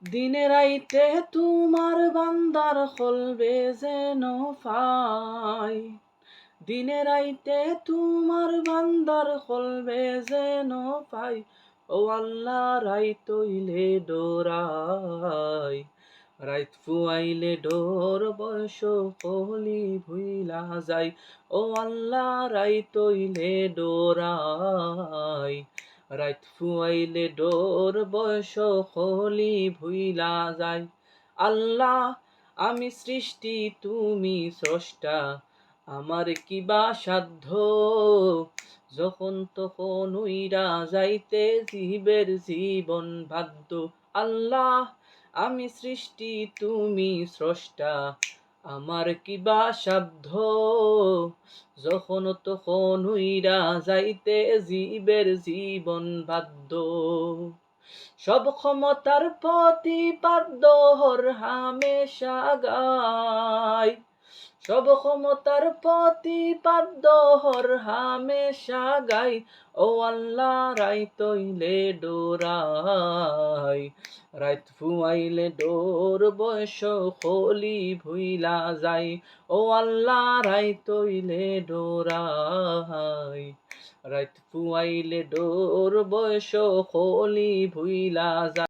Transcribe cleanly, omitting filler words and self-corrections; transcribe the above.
দিনে রাইতে তোমার বান্দার কলবে যেন পাই, দিনে রাইতে তোমার বান্দার কলবে যেন পাই। ও আল্লাহ রাইত হইলে ডোরাই, রাইত ফুয়াইলে ডোর বয়স কলি ভুইলা যাই। ও আল্লাহ রাইত হইলে ডোরাই, রাইত ফুয়াইলে ডোর বয়স কলি ভুইলা যাই। আল্লাহ আমি সৃষ্টি তুমি স্রষ্টা, আমার কিবা সাধ্য, যখন তখন উইরা যাইতে জীবের জীবন বাধ্য। আল্লাহ আমি সৃষ্টি তুমি স্রষ্টা, আমার কিবা সাধ্য, যখন তখন উইরা যাইতে জীবের জীবন বাধ্য। সব ক্ষমতার প্রতিপাদ্য হর হামেশা গাই, সব ক্ষমতার প্রতিপাদ্য হর হামেশা গাই। ও আল্লাহ রাইত হইলে ডোরাই, রাইত ফুয়াইলে ডোর বয়স কলি ভুইলা যাই। ও আল্লাহ রাইত হইলে ডোরাই, রাইত ফুয়াইলে ডোর বয়স কলি ভুইলা যাই।